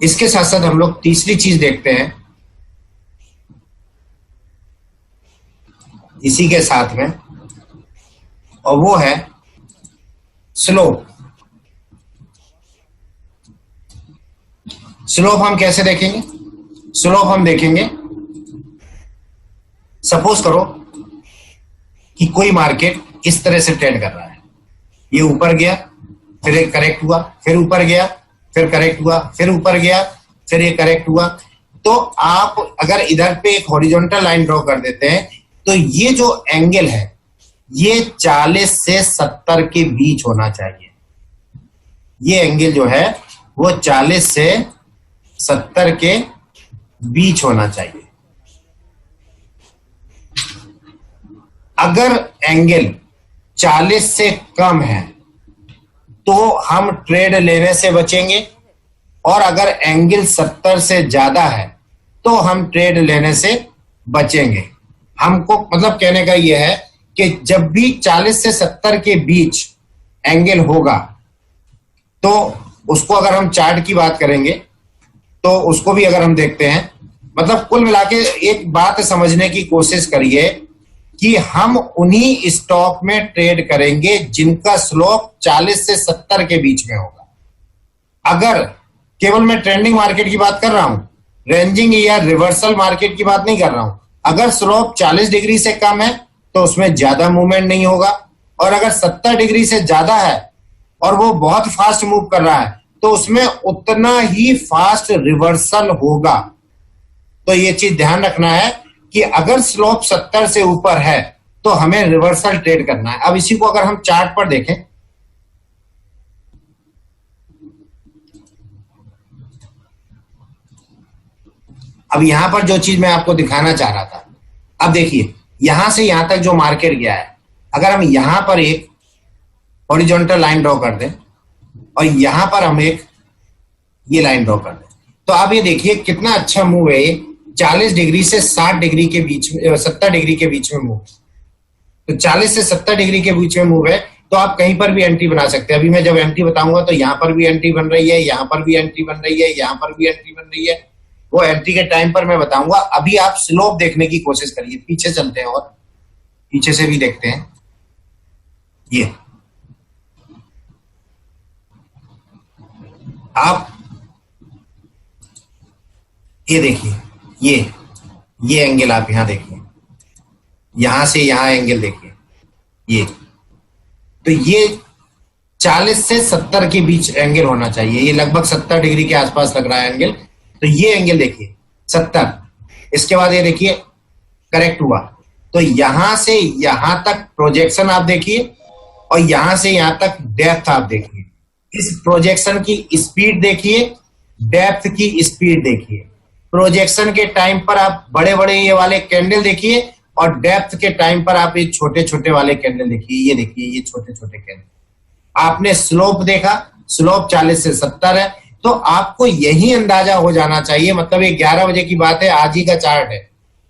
इसके साथ साथ हम लोग तीसरी चीज देखते हैं इसी के साथ में, और वो है स्लोप। स्लोप हम कैसे देखेंगे? स्लोप हम देखेंगे, सपोज करो कि कोई मार्केट इस तरह से ट्रेड कर रहा है, ये ऊपर गया, फिर एक करेक्ट हुआ, फिर ऊपर गया, फिर करेक्ट हुआ, फिर ऊपर गया, फिर ये करेक्ट हुआ। तो आप अगर इधर पे एक हॉरिजॉन्टल लाइन ड्रॉ कर देते हैं तो ये जो एंगल है ये 40 से 70 के बीच होना चाहिए। ये एंगल जो है वो 40 से 70 के बीच होना चाहिए। अगर एंगल 40 से कम है तो हम ट्रेड लेने से बचेंगे, और अगर एंगल 70 से ज्यादा है तो हम ट्रेड लेने से बचेंगे। हमको मतलब कहने का यह है कि जब भी 40 से 70 के बीच एंगल होगा तो उसको अगर हम चार्ट की बात करेंगे तो उसको भी अगर हम देखते हैं, मतलब कुल मिला के एक बात समझने की कोशिश करिए कि हम उन्हीं स्टॉक में ट्रेड करेंगे जिनका स्लोप 40 से 70 के बीच में होगा। अगर केवल मैं ट्रेंडिंग मार्केट की बात कर रहा हूं, रेंजिंग या रिवर्सल मार्केट की बात नहीं कर रहा हूं, अगर स्लोप 40 डिग्री से कम है तो उसमें ज्यादा मूवमेंट नहीं होगा, और अगर 70 डिग्री से ज्यादा है और वो बहुत फास्ट मूव कर रहा है तो उसमें उतना ही फास्ट रिवर्सल होगा। तो ये चीज ध्यान रखना है कि अगर स्लोप 70 से ऊपर है तो हमें रिवर्सल ट्रेड करना है। अब इसी को अगर हम चार्ट पर देखें, अब यहां पर जो चीज मैं आपको दिखाना चाह रहा था, अब देखिए यहां से यहां तक जो मार्केट गया है, अगर हम यहां पर एक हॉरिजॉन्टल लाइन ड्रॉ कर दें और यहां पर हम एक ये लाइन ड्रॉ कर दें, तो आप ये देखिए कितना अच्छा मूव है ये। 40 डिग्री से 60 डिग्री के बीच में, 70 डिग्री के बीच में मूव, तो 40 से 70 डिग्री के बीच में मूव है। तो आप कहीं पर भी एंट्री बना सकते हैं। अभी मैं जब एंट्री बताऊंगा तो यहां पर भी एंट्री बन रही है, यहां पर भी एंट्री बन रही है, यहां पर भी एंट्री बन रही है। वो एंट्री के टाइम पर मैं बताऊंगा। अभी आप स्लोप देखने की कोशिश करिए। पीछे चलते हैं और पीछे से भी देखते हैं। ये आप ये देखिए, ये एंगल आप यहां देखिए, यहां से यहां एंगल देखिए, ये तो ये 40 से 70 के बीच एंगल होना चाहिए। ये लगभग 70 डिग्री के आसपास लग रहा है एंगल। तो ये एंगल देखिए 70, इसके बाद ये देखिए करेक्ट हुआ, तो यहां से यहां तक प्रोजेक्शन आप देखिए और यहां से यहां तक डेप्थ आप देखिए। इस प्रोजेक्शन की स्पीड देखिए, डेप्थ की स्पीड देखिए। प्रोजेक्शन के टाइम पर आप बड़े बड़े ये वाले कैंडल देखिए और डेप्थ के टाइम पर आप ये छोटे छोटे वाले कैंडल देखिए। ये देखिए ये छोटे छोटे कैंडल। आपने स्लोप देखा, स्लोप 40 से 70 है, तो आपको यही अंदाजा हो जाना चाहिए। मतलब ये 11 बजे की बात है, आज ही का चार्ट है,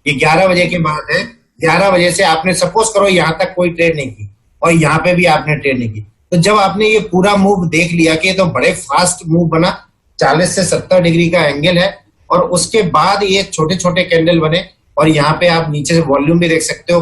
ये 11 बजे की बात है। 11 बजे से आपने सपोज करो यहां तक कोई ट्रेड नहीं की और यहाँ पे भी आपने ट्रेड नहीं की, तो जब आपने ये पूरा मूव देख लिया कि तो बड़े फास्ट मूव बना, 40 से 70 डिग्री का एंगल है, और उसके बाद ये छोटे छोटे कैंडल बने, और यहाँ पे आप नीचे से वॉल्यूम भी देख सकते हो।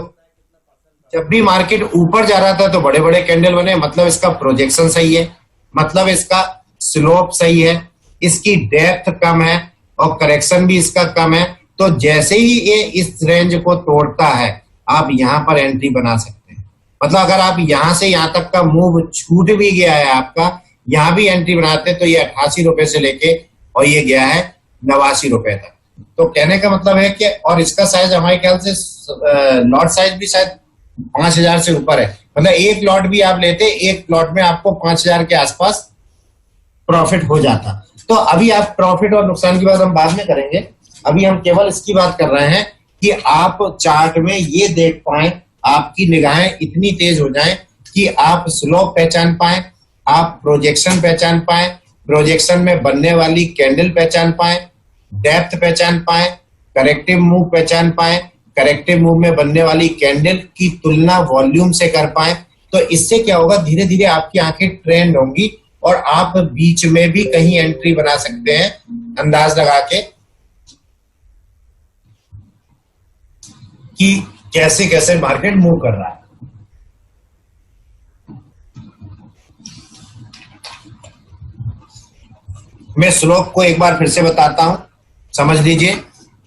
जब भी मार्केट ऊपर जा रहा था तो बड़े बड़े कैंडल बने, मतलब इसका प्रोजेक्शन सही है, मतलब इसका स्लोप सही है, इसकी डेप्थ कम है और करेक्शन भी इसका कम है। तो जैसे ही ये इस रेंज को तोड़ता है आप यहां पर एंट्री बना सकते हैं। मतलब अगर आप यहां से यहां तक का मूव छूट भी गया है आपका, यहां भी एंट्री बनाते हैं तो ये 88 रुपए से लेके और ये गया है 89 रुपए तक। तो कहने का मतलब है कि, और इसका साइज हमारे ख्याल से लॉट साइज भी शायद 5000 से ऊपर है। मतलब एक लॉट भी आप लेते, एक लॉट में आपको 5000 के आसपास प्रॉफिट हो जाता। तो अभी आप प्रॉफिट और नुकसान की बात हम बाद में करेंगे, अभी हम केवल इसकी बात कर रहे हैं कि आप चार्ट में ये देख पाए, आपकी निगाहें इतनी तेज हो जाएं कि आप स्लोप पहचान पाए, आप प्रोजेक्शन पहचान पाए, प्रोजेक्शन में बनने वाली कैंडल पहचान पाए, डेप्थ पहचान पाए, करेक्टिव मूव पहचान पाए, करेक्टिव मूव में बनने वाली कैंडल की तुलना वॉल्यूम से कर पाए। तो इससे क्या होगा, धीरे धीरे आपकी आंखें ट्रेंड होंगी और आप बीच में भी कहीं एंट्री बना सकते हैं अंदाज लगा के कि कैसे कैसे मार्केट मूव कर रहा है। मैं स्लोप को एक बार फिर से बताता हूं, समझ लीजिए।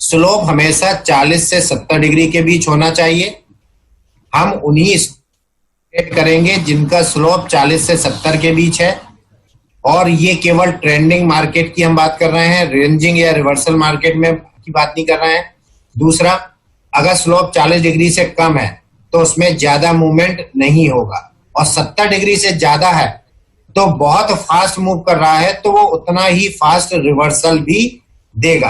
स्लोप हमेशा 40 से 70 डिग्री के बीच होना चाहिए। हम उन्हीं ट्रेड करेंगे जिनका स्लोप 40 से 70 के बीच है, और ये केवल ट्रेंडिंग मार्केट की हम बात कर रहे हैं, रेंजिंग या रिवर्सल मार्केट में की बात नहीं कर रहे हैं। दूसरा, अगर स्लोप 40 डिग्री से कम है तो उसमें ज्यादा मूवमेंट नहीं होगा, और 70 डिग्री से ज्यादा है तो बहुत फास्ट मूव कर रहा है तो वो उतना ही फास्ट रिवर्सल भी देगा।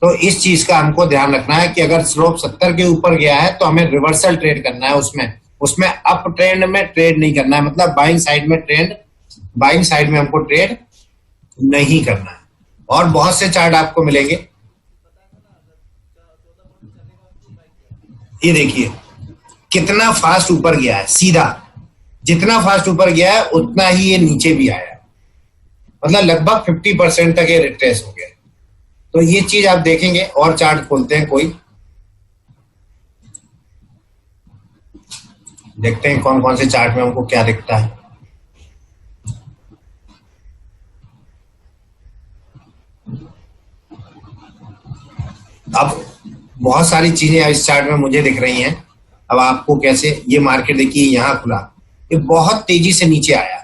तो इस चीज का हमको ध्यान रखना है कि अगर स्लोप 70 के ऊपर गया है तो हमें रिवर्सल ट्रेड करना है, उसमें अप ट्रेंड में ट्रेड नहीं करना है, मतलब बाइंग साइड में हमको ट्रेड नहीं करना है। और बहुत से चार्ट आपको मिलेंगे, ये देखिए कितना फास्ट ऊपर गया है, सीधा जितना फास्ट ऊपर गया है उतना ही ये नीचे भी आया, मतलब लगभग 50% तक ये रिट्रेस हो गया। तो ये चीज आप देखेंगे। और चार्ट खोलते हैं, कोई देखते हैं कौन कौन से चार्ट में हमको क्या दिखता है। अब बहुत सारी चीजें इस चार्ट में मुझे दिख रही हैं। अब आपको कैसे, ये मार्केट देखिए यहां खुला, ये बहुत तेजी से नीचे आया,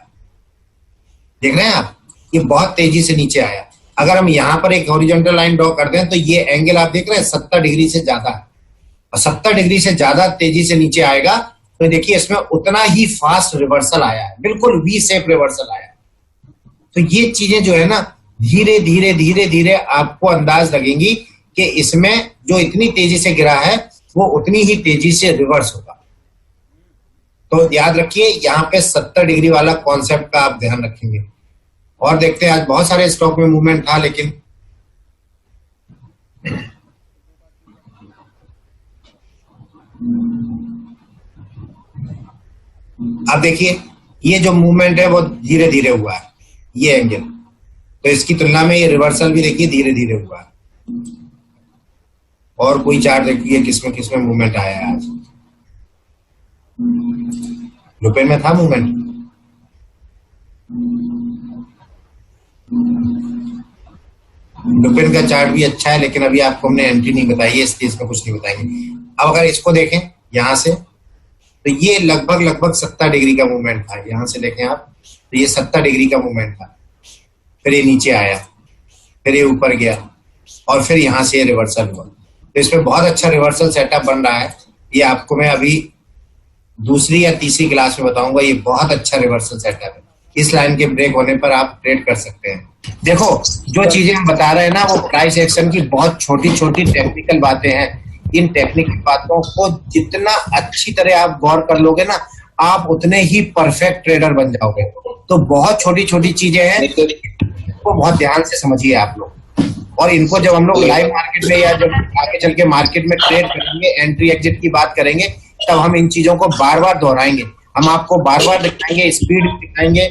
देख रहे हैं आप, ये बहुत तेजी से नीचे आया। अगर हम यहां पर एक हॉरिजॉन्टल लाइन ड्रॉ कर दें तो ये एंगल आप देख रहे हैं 70 डिग्री से ज्यादा है, और 70 डिग्री से ज्यादा तेजी से नीचे आएगा तो देखिए इसमें उतना ही फास्ट रिवर्सल आया है, बिल्कुल वी शेप रिवर्सल आया। तो ये चीजें जो है ना, धीरे धीरे धीरे धीरे आपको अंदाज लगेंगी कि इसमें जो इतनी तेजी से गिरा है वो उतनी ही तेजी से रिवर्स होगा। तो याद रखिए यहाँ पे 70 डिग्री वाला कॉन्सेप्ट का आप ध्यान रखेंगे। और देखते हैं, आज बहुत सारे स्टॉक में मूवमेंट था, लेकिन अब देखिए ये जो मूवमेंट है वो धीरे धीरे हुआ है, ये एंगल, तो इसकी तुलना में ये रिवर्सल भी देखिए धीरे धीरे हुआ है। और कोई चार्ट देखिए किसमें मूवमेंट आया है आज। लुपिन में था मूवमेंट, लुपिन का चार्ट भी अच्छा है, लेकिन अभी आपको हमने एंट्री नहीं बताई है इसलिए इसमें कुछ नहीं बताएंगे। अब अगर इसको देखें यहां से, तो ये लगभग 70 डिग्री का मूवमेंट था। यहां से देखें आप तो ये 70 डिग्री का मूवमेंट था, फिर ये नीचे आया, फिर ये ऊपर गया, और फिर यहां से ये रिवर्सल हुआ। तो इसमें बहुत अच्छा रिवर्सल सेटअप बन रहा है। ये आपको मैं अभी दूसरी या तीसरी क्लास में बताऊंगा। ये बहुत अच्छा रिवर्सल सेटअप है, इस लाइन के ब्रेक होने पर आप ट्रेड कर सकते हैं। देखो जो चीजें हम बता रहे हैं ना, वो प्राइस एक्शन की बहुत छोटी छोटी टेक्निकल बातें हैं। इन टेक्निकल बातों को जितना अच्छी तरह आप गौर कर लोगे ना, आप उतने ही परफेक्ट ट्रेडर बन जाओगे। तो बहुत छोटी छोटी चीजें हैं, इनको बहुत ध्यान से समझिए आप लोग। और इनको जब हम लोग लाइव मार्केट में या जब आगे चल के मार्केट में ट्रेड करेंगे, एंट्री एग्जिट की बात करेंगे, तब हम इन चीजों को बार बार दोहराएंगे। हम आपको बार बार दिखाएंगे, स्पीड भी दिखाएंगे,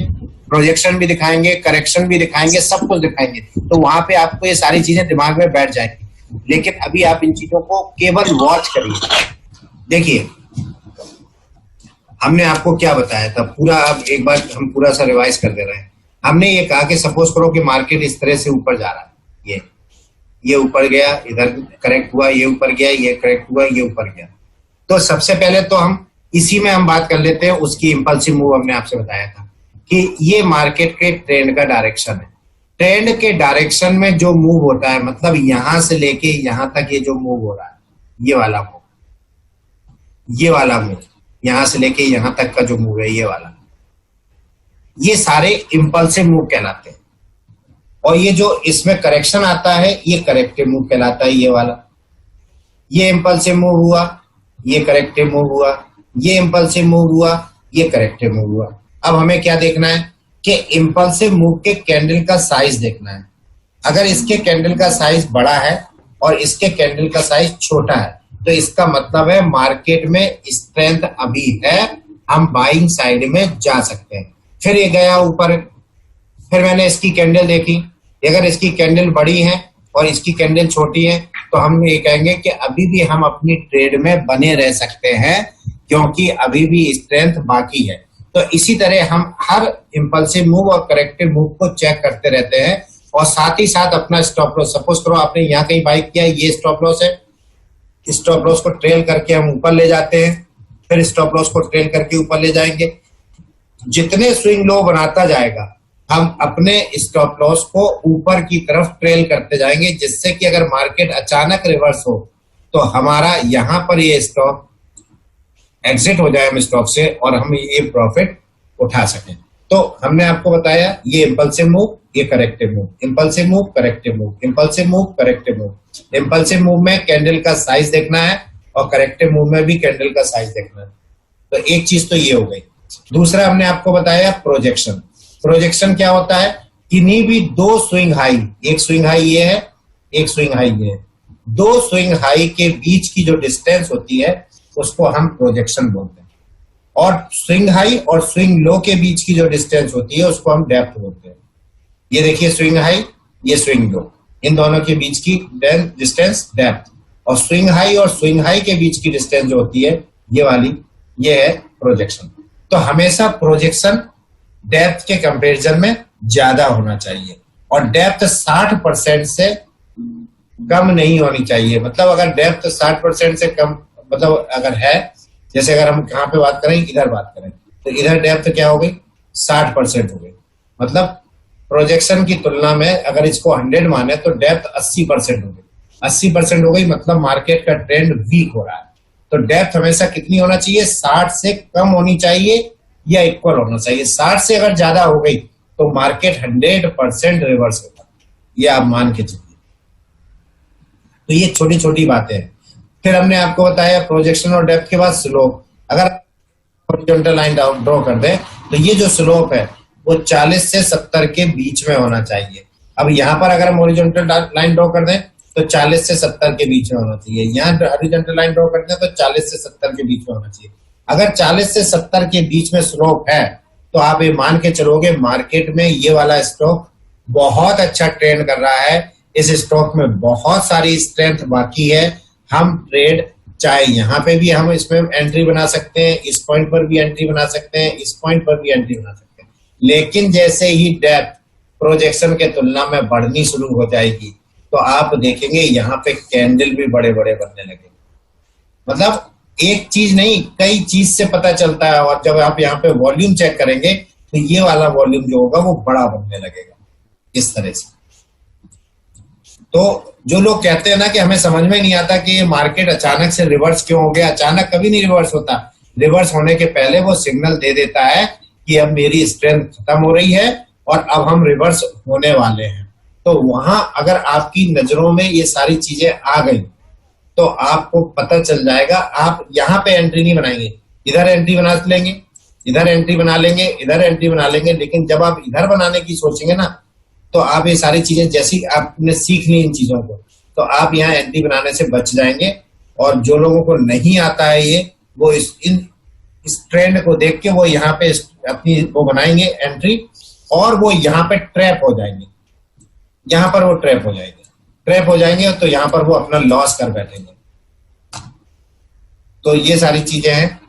प्रोजेक्शन भी दिखाएंगे, करेक्शन भी दिखाएंगे, सब कुछ दिखाएंगे। तो वहां पे आपको ये सारी चीजें दिमाग में बैठ जाएंगी। लेकिन अभी आप इन चीजों को केवल वॉच करिए। देखिए हमने आपको क्या बताया था पूरा, अब एक बार हम पूरा सा रिवाइज कर दे रहे हैं। हमने ये कहा कि सपोज करो कि मार्केट इस तरह से ऊपर जा रहा है, ये ऊपर गया, इधर करेक्ट हुआ, ये ऊपर गया, ये करेक्ट हुआ, ये ऊपर गया। तो सबसे पहले तो हम इसी में हम बात कर लेते हैं उसकी इंपल्सिव मूव। हमने आपसे बताया था कि ये मार्केट के ट्रेंड का डायरेक्शन है। ट्रेंड के डायरेक्शन में जो मूव होता है, मतलब यहां से लेके यहां तक ये जो मूव हो रहा है, ये वाला मूव, ये वाला मूव, यहां से लेके यहां तक का जो मूव है, ये वाला, ये सारे इंपल्सिव मूव कहलाते हैं। और ये जो इसमें करेक्शन आता है, ये करेक्टिव मूव कहलाता है। ये वाला, ये इंपल्सिव मूव हुआ, ये करेक्टिव मूव हुआ, ये इंपल्सिव मूव हुआ, ये करेक्टिव मूव हुआ। अब हमें क्या देखना है कि इंपल्सिव मूव के कैंडल का साइज देखना है। अगर इसके कैंडल का साइज बड़ा है और इसके कैंडल का साइज छोटा है, तो इसका मतलब है मार्केट में स्ट्रेंथ अभी है, हम बाइंग साइड में जा सकते हैं। फिर ये गया ऊपर, फिर मैंने इसकी कैंडल देखी, अगर इसकी कैंडल बड़ी है और इसकी कैंडल छोटी है तो हम ये कहेंगे कि अभी भी हम अपनी ट्रेड में बने रह सकते हैं क्योंकि अभी भी स्ट्रेंथ बाकी है। तो इसी तरह हम हर इंपल्सिव मूव और करेक्टिव मूव को चेक करते रहते हैं और साथ ही साथ अपना स्टॉप लॉस, सपोज करो आपने यहाँ कहीं बाई किया, ये स्टॉप लॉस है, स्टॉप लॉस को ट्रेल करके हम ऊपर ले जाते हैं, फिर स्टॉप लॉस को ट्रेल करके ऊपर ले जाएंगे। जितने स्विंग लो बनाता जाएगा हम अपने स्टॉप लॉस को ऊपर की तरफ ट्रेल करते जाएंगे, जिससे कि अगर मार्केट अचानक रिवर्स हो तो हमारा यहाँ पर ये स्टॉप एग्जिट हो जाए हम स्टॉक से और हम ये प्रॉफिट उठा सकें। तो हमने आपको बताया ये इंपल्सिव मूव, ये corrective move, impulsive move, corrective move, impulsive move, corrective move. Impulsive move में कैंडल का साइज देखना है और करेक्टिव मूव में भी कैंडल का साइज देखना है। तो एक चीज तो ये हो गई। दूसरा हमने आपको बताया प्रोजेक्शन। प्रोजेक्शन क्या होता है? किन्हीं भी दो स्विंग हाई, एक स्विंग हाई ये है, एक स्विंग हाई ये है, दो स्विंग हाई के बीच की जो डिस्टेंस होती है उसको हम प्रोजेक्शन बोलते हैं। और स्विंग हाई और स्विंग लो के बीच की जो डिस्टेंस होती है उसको हम डेप्थ बोलते हैं। ये देखिए स्विंग हाई, ये स्विंग लो, इन दोनों के बीच की डिस्टेंस डेप्थ, और स्विंग हाई और स्विंग हाई के बीच की डिस्टेंस जो होती है ये वाली, ये है प्रोजेक्शन। तो हमेशा प्रोजेक्शन डेप्थ के कंपैरिजन में ज्यादा होना चाहिए और डेप्थ 60% से कम नहीं होनी चाहिए। मतलब अगर डेप्थ 60% से कम, मतलब अगर है, जैसे अगर हम कहाँ पे बात करें, इधर बात करें, तो इधर डेप्थ क्या हो गई? 60% हो गई। मतलब प्रोजेक्शन की तुलना में अगर इसको 100 माने तो डेप्थ 80% हो गई। 80% हो गई मतलब मार्केट का ट्रेंड वीक हो रहा है। तो डेप्थ हमेशा कितनी होना चाहिए? 60 से कम होनी चाहिए या इक्वल होना चाहिए। 60 से अगर ज्यादा हो गई तो मार्केट 100% रिवर्स होगा, ये आप मान के चलिए। तो ये छोटी छोटी बातें हैं। फिर हमने आपको बताया प्रोजेक्शन और डेप्थ के बाद स्लोप। अगर हॉरिजॉन्टल लाइन ड्रॉ कर दें तो ये जो स्लोप है वो 40 से 70 के बीच में होना चाहिए। अब यहाँ पर अगर हम हॉरिजॉन्टल लाइन ड्रॉ कर दें तो 40 से 70 के बीच में होना चाहिए। यहाँ हॉरिजॉन्टल लाइन ड्रॉ करते हैं तो 40 से 70 के बीच में होना चाहिए। अगर 40 से 70 के बीच में स्लोप है तो आप ये मान के चलोगे मार्केट में ये वाला स्टॉक बहुत अच्छा ट्रेंड कर रहा है। इस स्टॉक में बहुत सारी स्ट्रेंथ बाकी है। हम ट्रेड चाहे यहाँ पे भी हम इसमें एंट्री बना सकते हैं, इस पॉइंट पर भी एंट्री बना सकते हैं, इस पॉइंट पर भी एंट्री बना सकते हैं, लेकिन जैसे ही डेप्थ प्रोजेक्शन के तुलना में बढ़नी शुरू हो जाएगी तो आप देखेंगे यहाँ पे कैंडल भी बड़े बड़े बनने लगेंगे। मतलब एक चीज नहीं, कई चीज से पता चलता है। और जब आप यहाँ पे वॉल्यूम चेक करेंगे तो ये वाला वॉल्यूम जो होगा वो बड़ा बनने लगेगा इस तरह से। तो जो लोग कहते हैं ना कि हमें समझ में नहीं आता कि ये मार्केट अचानक से रिवर्स क्यों हो गया, अचानक कभी नहीं रिवर्स होता। रिवर्स होने के पहले वो सिग्नल दे देता है कि अब मेरी स्ट्रेंथ खत्म हो रही है और अब हम रिवर्स होने वाले हैं। तो वहां अगर आपकी नजरों में ये सारी चीजें आ गई तो आपको पता चल जाएगा। आप यहाँ पे एंट्री नहीं बनाएंगे, इधर एंट्री बना लेंगे, इधर एंट्री बना लेंगे, इधर एंट्री बना लेंगे, लेकिन जब आप इधर बनाने की सोचेंगे ना तो आप ये सारी चीजें जैसी आपने सीख ली इन चीजों को तो आप यहाँ एंट्री बनाने से बच जाएंगे। और जो लोगों को नहीं आता है ये, वो इस ट्रेंड को देख के वो यहाँ पे अपनी वो बनाएंगे एंट्री और वो यहाँ पे ट्रैप हो जाएंगे। यहाँ पर वो ट्रैप हो जाएंगे तो यहाँ पर वो अपना लॉस कर बैठेंगे। तो ये सारी चीजें हैं।